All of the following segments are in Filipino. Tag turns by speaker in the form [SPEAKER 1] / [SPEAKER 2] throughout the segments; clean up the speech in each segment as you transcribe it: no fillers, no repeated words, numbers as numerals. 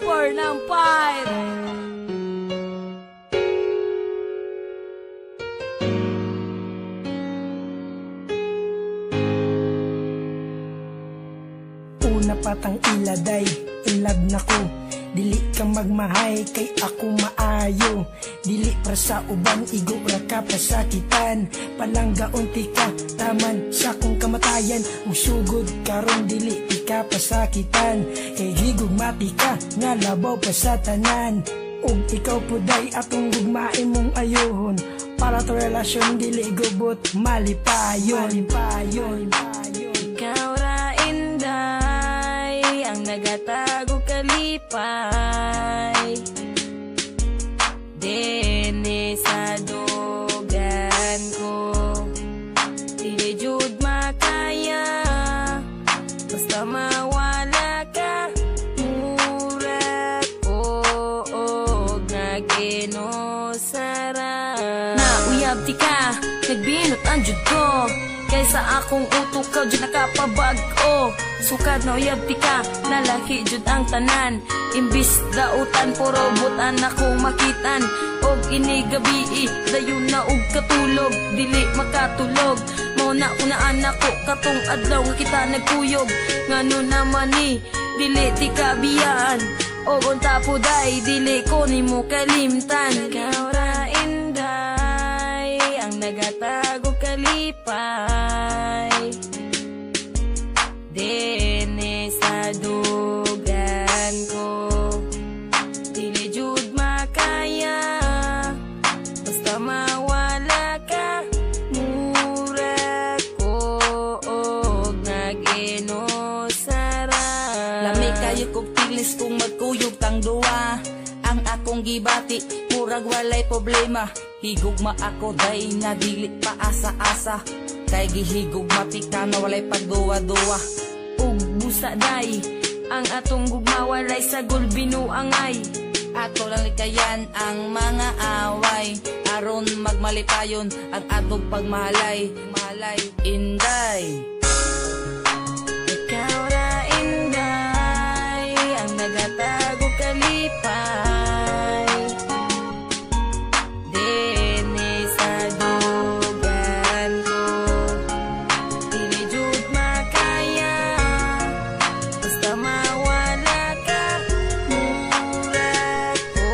[SPEAKER 1] 4 ng 5.
[SPEAKER 2] Una patang iladay, in love na ko. Dili kang magmahay, kay ako maayo. Dili para sa uban, igo ra ka pasakitan. Palangga unti ka, taman sa kong kamatayan. Usugod karon dili di ka pasakitan. Kay higugmati ka, nga labaw pa sa tanan. Ug ikaw puday atong gugmain mong ayohon. Para to relasyon dili gubot, malipayon.
[SPEAKER 1] Ikaw ra inday, ang nagatago kalipay. Dene sa dogan ko, dili jud makaya. Basta mawala ka, mura ko og naginosara. Nauyab di ka, nagbinot ang jud ko. Kaysa akong utok ka jud nakapabag-o. Sukad na uyab ti ka, nalahi jud ang tanan. Imbis dautan, puro butan akong makitan. Og inigabi, dayon na og katulog. Dili makatulog, mauna ko na anak ko. Katong adlaw nga kita nagkuyog. Ngano naman ni, dili ti kabiyaan. Og unta po day, dili ko ni mo kalimtan. Ikaw ra inday, ang nagatago kalipay. Dene sa dugan ko, dili jud makaya. Basta mawala ka, mura ko og naginosara.
[SPEAKER 3] Lami kayo kog tilis kung magkuyog tang duwa. Ang akong gibati, murag walay problema. Higugma ako day nga dili pa asa-asa. Kay gihigugma pika na walay pagduwa-duwa.
[SPEAKER 1] Ug busa day, ang atong gugma walay sagol binuangay.
[SPEAKER 3] Ato lang likayan ang mga away. Aron magmalipayon ang atong pagmahalay. Inday,
[SPEAKER 1] Ikaw ra inday, ang nagatago kalipay. Dene sa dugan ko, dili jud makaya. Basta mawala ka, mura ko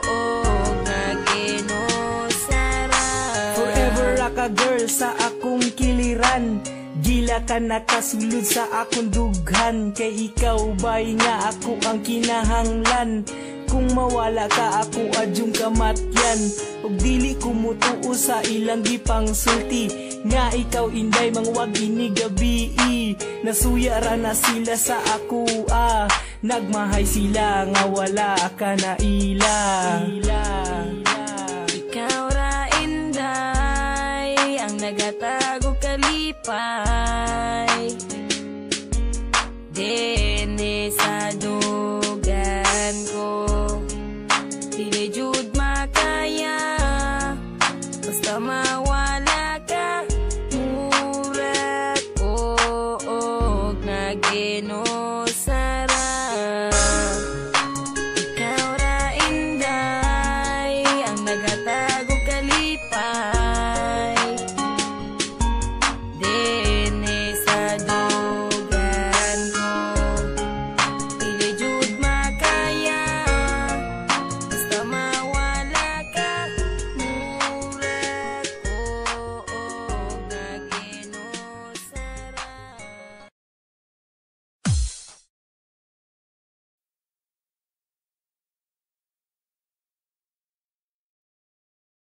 [SPEAKER 1] og naginosara.
[SPEAKER 2] Forever ra ka girl sa akong kiliran. Gila ka nakasulod sa akong dughan. Kay ikaw bay nga ako ang kinahanglan. Kung mawala ka ako adyong kamatyan. Og dili ko mutuo sa ilang gipangsulti. Nga ikaw inday mangwag inigabi. Nasuya ra na sila sa ako Nagmahay sila nga wala ka na ila.
[SPEAKER 1] Ikaw ra inday, ang nagatago kalipay.